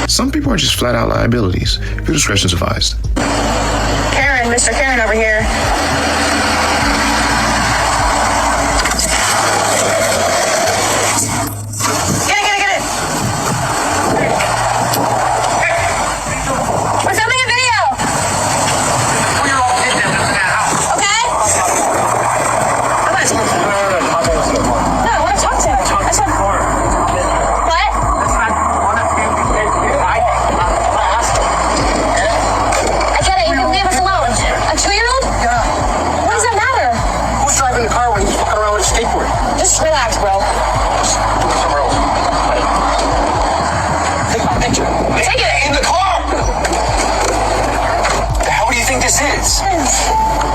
Some people are just flat out liabilities. Your discretion's advised. Karen, Mr. Karen over here. Get it. We're filming a video. Okay? I'm gonna talk to him. No, I want to talk to him. I said, what? I get it. You can leave us alone. A 2-year-old? Yeah. What does that matter? Who's driving the car when he's fucking around with a skateboard? Just relax, bro. Somewhere else. Take my picture. Take it. In the car! The hell do you think this is?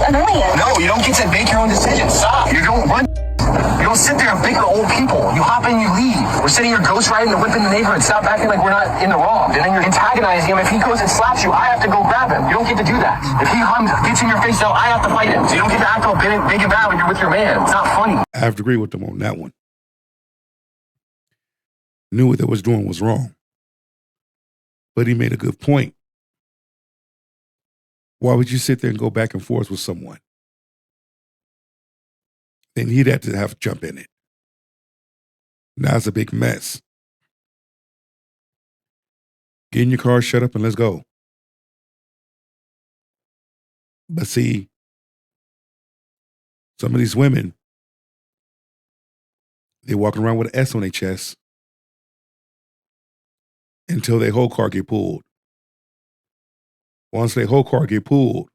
Annoying. No, you don't get to make your own decisions. Stop. You don't run. You don't sit there and bicker old people. You hop in, you leave. We're sitting here ghost riding and whipping the neighborhood. Stop acting like we're not in the wrong. And then you're antagonizing him. If he goes and slaps you, I have to go grab him. You don't get to do that. If he gets in your face, now I have to fight him. So you don't get to act all big and bad when you're with your man. It's not funny. I have to agree with them on that one. Knew what they was doing was wrong. But he made a good point. Why would you sit there and go back and forth with someone? Then he'd have to jump in it. Now it's a big mess. Get in your car, shut up, and let's go. But see, some of these women, they walking around with an S on their chest until their whole car get pulled. Once their whole car get pulled,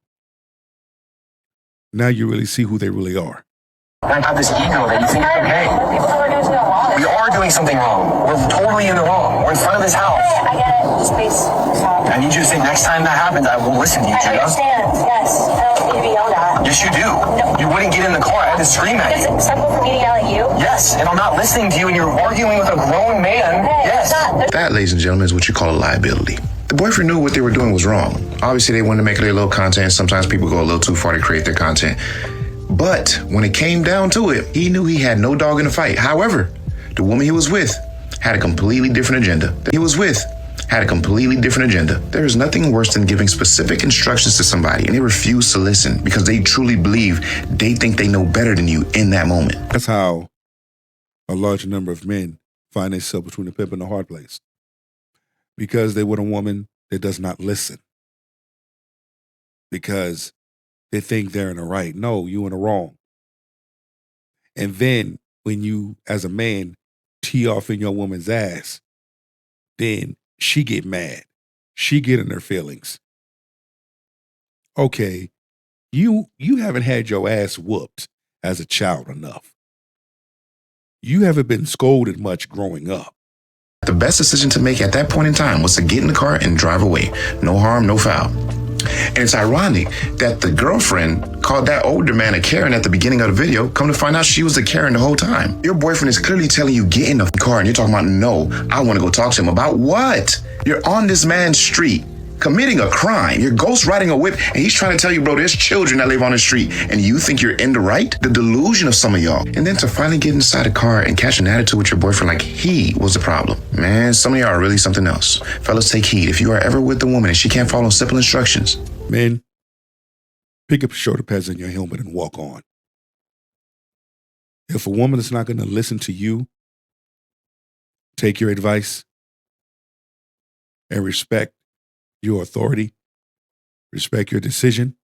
now you really see who they really are. I have this ego that you think, hey, we are doing something wrong. We're totally in the wrong. We're in front of this house. I get it. Just please. Stop. I need you to say next time that happens, I will listen to you, I Gina. understand. Yes. I don't need to be yelled at. Yes, you do. No. You wouldn't get in the car. I had to scream at It's you. acceptable for me to yell at you? Yes, and I'm not listening to you, and you're arguing with a grown man. Hey, Yes. That, ladies and gentlemen, is what you call a liability. The boyfriend knew what they were doing was wrong. Obviously, they wanted to make their little content. Sometimes people go a little too far to create their content. But when it came down to it, he knew he had no dog in the fight. However, the woman he was with had a completely different agenda. There is nothing worse than giving specific instructions to somebody and they refuse to listen because they truly believe they think they know better than you in that moment. That's how a large number of men find themselves between the pimp and the hard place. Because they want a woman that does not listen. Because they think they're in the right. No, you in the wrong. And then when you, as a man, tee off in your woman's ass, then she get mad. She get in her feelings. Okay, you haven't had your ass whooped as a child enough. You haven't been scolded much growing up. The best decision to make at that point in time was to get in the car and drive away. No harm, no foul. And it's ironic that the girlfriend called that older man a Karen at the beginning of the video. Come to find out she was a Karen the whole time. Your boyfriend is clearly telling you get in the car and you're talking about, no, I want to go talk to him. About what? You're on this man's street committing a crime. You're ghost riding a whip and he's trying to tell you, bro, there's children that live on the street and you think you're in the right? The delusion of some of y'all. And then to finally get inside a car and catch an attitude with your boyfriend like he was the problem. Man, some of y'all are really something else. Fellas, take heed. If you are ever with a woman and she can't follow simple instructions, Men, pick up your shoulder pads and your helmet and walk on. If a woman is not going to listen to you, take your advice and respect your authority, respect your decision,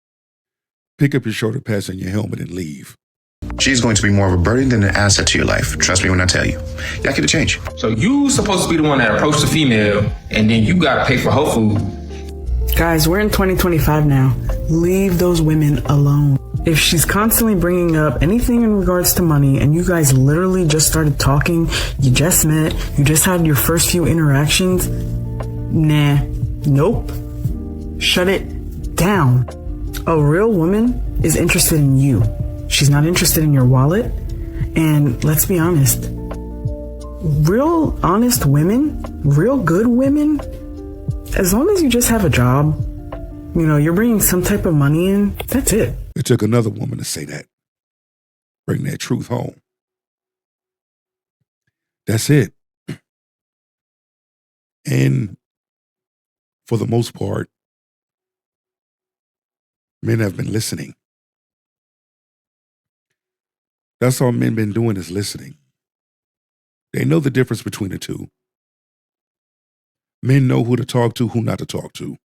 pick up your shoulder pads and your helmet and leave. she's going to be more of a burden than an asset to your life. Trust me when I tell you. Y'all get a change. So you supposed to be the one that approached the female, and then you got to pay for her food. Guys, we're in 2025 now. Leave those women alone. If she's constantly bringing up anything in regards to money and you guys literally just started talking, you just met, you just had your first few interactions, nah, nope. Shut it down. A real woman is interested in you. She's not interested in your wallet. And let's be honest, real honest women, real good women, as long as you just have a job, you know, you're bringing some type of money in, that's it. It took another woman to say that. Bring that truth home. That's it. And for the most part, men have been listening. That's all men been doing is listening. They know the difference between the two. Men know who to talk to, who not to talk to.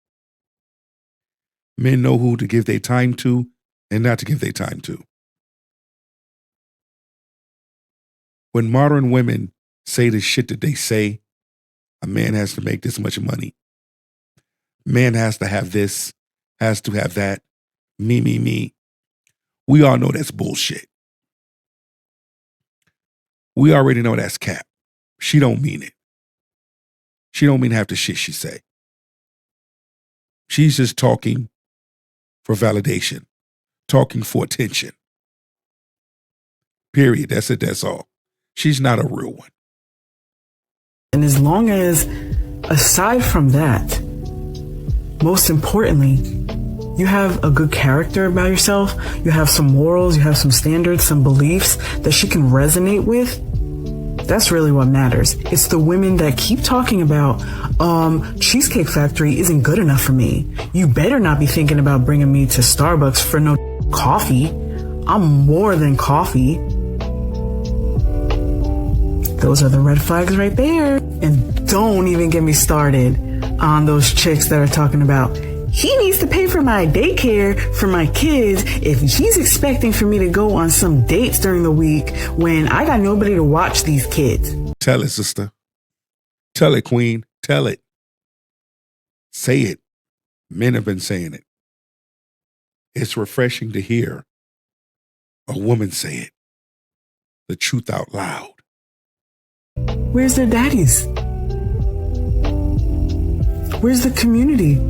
Men know who to give their time to and not to give their time to. When modern women say the shit that they say, a man has to make this much money. Man has to have this, has to have that. Me. We all know that's bullshit. We already know that's cap. She don't mean it. She don't mean half the shit she say. She's just talking for validation, talking for attention. Period. That's it. That's all. She's not a real one. And as long as, aside from that, most importantly, you have a good character about yourself, you have some morals, you have some standards, some beliefs that she can resonate with, that's really what matters. It's the women that keep talking about, Cheesecake Factory isn't good enough for me. You better not be thinking about bringing me to Starbucks for no coffee. I'm more than coffee. Those are the red flags right there. And don't even get me started on those chicks that are talking about, he needs to pay for my daycare for my kids if he's expecting for me to go on some dates during the week when I got nobody to watch these kids. Tell it, sister. Tell it, queen. Tell it. Say it. Men have been saying it. It's refreshing to hear a woman say it. The truth out loud. Where's their daddies? Where's the community?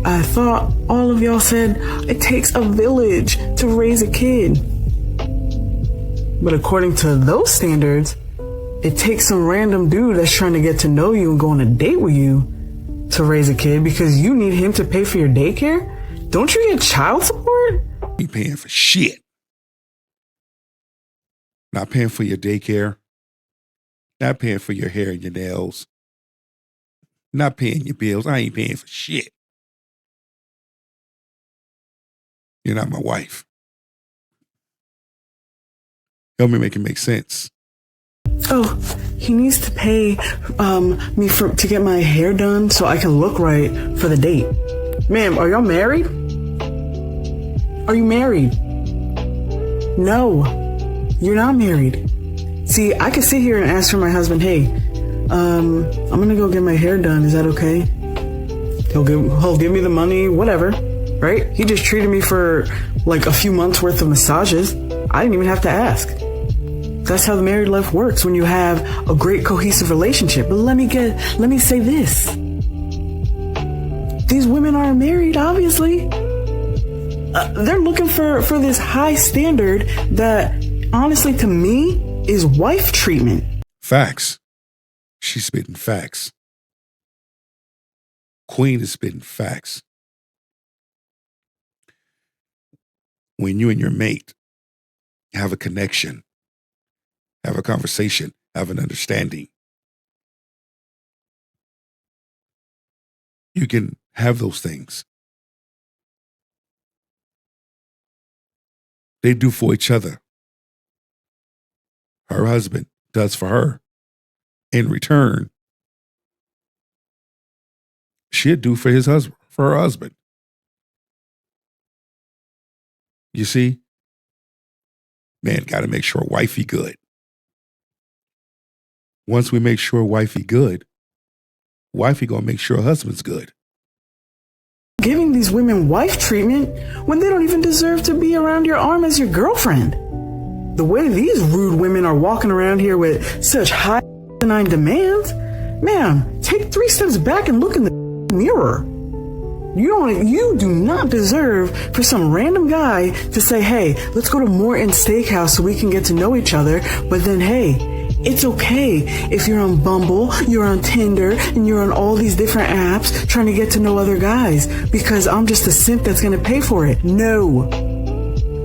I thought all of y'all said it takes a village to raise a kid. But according to those standards, it takes some random dude that's trying to get to know you and go on a date with you to raise a kid because you need him to pay for your daycare? Don't you get child support? You paying for shit. Not paying for your daycare. Not paying for your hair and your nails. Not paying your bills. I ain't paying for shit. You're not my wife. Help me make it make sense. Oh, he needs to pay me to get my hair done so I can look right for the date. Ma'am, are y'all married? Are you married? No, you're not married. See, I could sit here and ask for my husband, hey, I'm gonna go get my hair done. Is that okay? He'll give me the money, whatever, right? He just treated me for like a few months worth of massages. I didn't even have to ask. That's how the married life works when you have a great cohesive relationship. But let me say this. These women aren't married, obviously. They're looking for this high standard that, honestly, to me, is wife treatment. Facts. She's spitting facts. Queen is spitting facts. When you and your mate have a connection, have a conversation, have an understanding, you can have those things. They do for each other. Her husband does for her. In return, she'd do for her husband. You see? Man, got to make sure wifey good. Once we make sure wifey good, wifey gonna make sure husband's good. Giving these women wife treatment when they don't even deserve to be around your arm as your girlfriend. The way these rude women are walking around here with such high demands, ma'am, take 3 steps back and look in the mirror. You do not deserve for some random guy to say, hey, let's go to Morton's Steakhouse so we can get to know each other. But then, hey, it's okay if you're on Bumble, you're on Tinder, and you're on all these different apps trying to get to know other guys because I'm just a simp that's going to pay for it. No.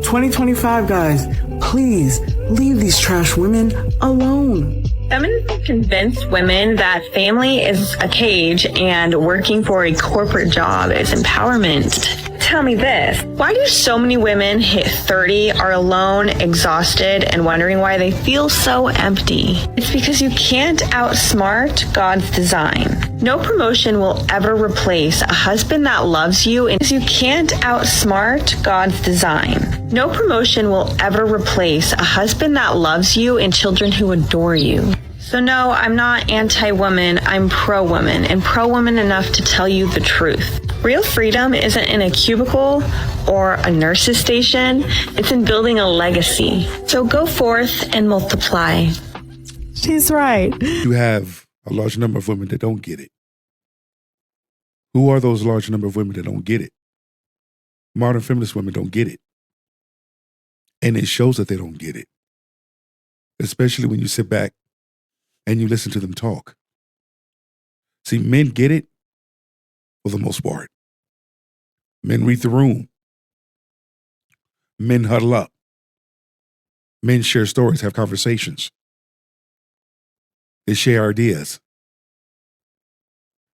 2025, guys, please leave these trash women alone. Feminism convinced women that family is a cage and working for a corporate job is empowerment. Tell me this, why do so many women hit 30, are alone, exhausted, and wondering why they feel so empty? It's because you can't outsmart God's design. No promotion will ever replace a husband that loves you, and you can't outsmart God's design. No promotion will ever replace a husband that loves you and children who adore you. So no, I'm not anti-woman, I'm pro-woman, and pro-woman enough to tell you the truth. Real freedom isn't in a cubicle or a nurse's station, it's in building a legacy. So go forth and multiply. She's right. You have a large number of women that don't get it. Who are those large number of women that don't get it? Modern feminist women don't get it. And it shows that they don't get it. Especially when you sit back and you listen to them talk. See, men get it for the most part. Men read the room. Men huddle up. Men share stories, have conversations. They share ideas.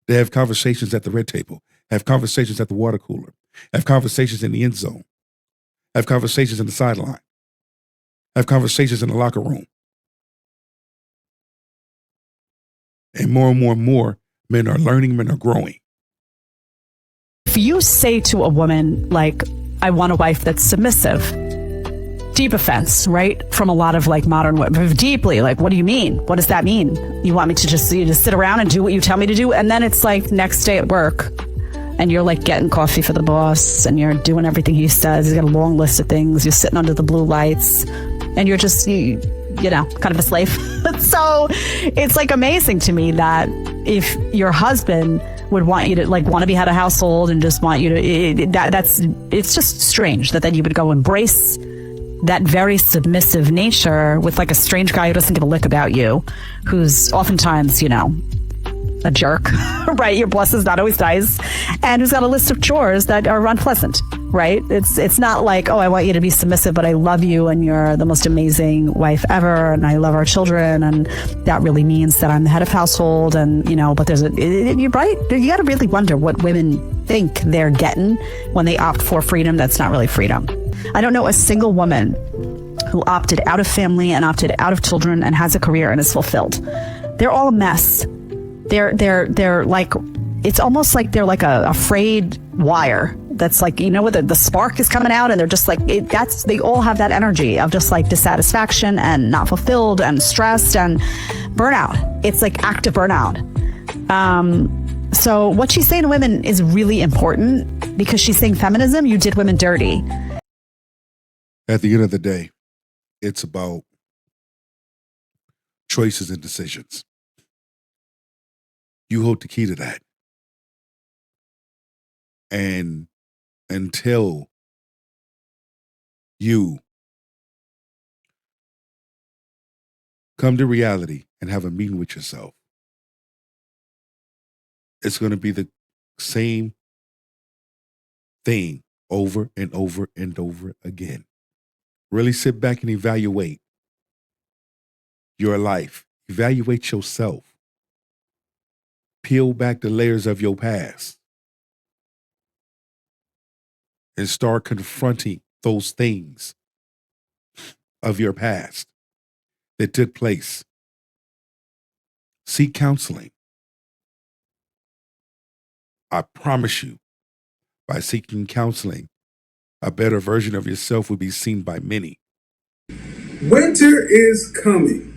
They have conversations at the red table, have conversations at the water cooler, have conversations in the end zone, have conversations in the sideline, have conversations in the locker room. And more and more and more, men are learning, men are growing. If you say to a woman, like, I want a wife that's submissive, deep offense, right? From a lot of like modern women, deeply, like, what do you mean? What does that mean? You want me to just sit around and do what you tell me to do? And then it's like next day at work and you're like getting coffee for the boss and you're doing everything he says. He's got a long list of things. You're sitting under the blue lights and you're just, you know, kind of a slave. So it's like amazing to me that if your husband would want you to like want to be head of household and just want you to, it's just strange that then you would go embrace that very submissive nature with like a strange guy who doesn't give a lick about you, who's oftentimes, you know, a jerk, right? Your boss is not always nice, and who's got a list of chores that are unpleasant, right? It's not like, oh, I want you to be submissive, but I love you and you're the most amazing wife ever and I love our children and that really means that I'm the head of household and, you know, but you're right. You got to really wonder what women think they're getting when they opt for freedom that's not really freedom. I don't know a single woman who opted out of family and opted out of children and has a career and is fulfilled. They're all a mess. They're like, it's almost like they're like a frayed wire that's like, you know, what the spark is coming out and they're just like, they all have that energy of just like dissatisfaction and not fulfilled and stressed and burnout. It's like active burnout. So what she's saying to women is really important because she's saying feminism, you did women dirty. At the end of the day, it's about choices and decisions. You hold the key to that. And until you come to reality and have a meeting with yourself, it's going to be the same thing over and over and over again. Really sit back and evaluate your life. Evaluate yourself. Peel back the layers of your past and start confronting those things of your past that took place. Seek counseling. I promise you, by seeking counseling, a better version of yourself will be seen by many. Winter is coming.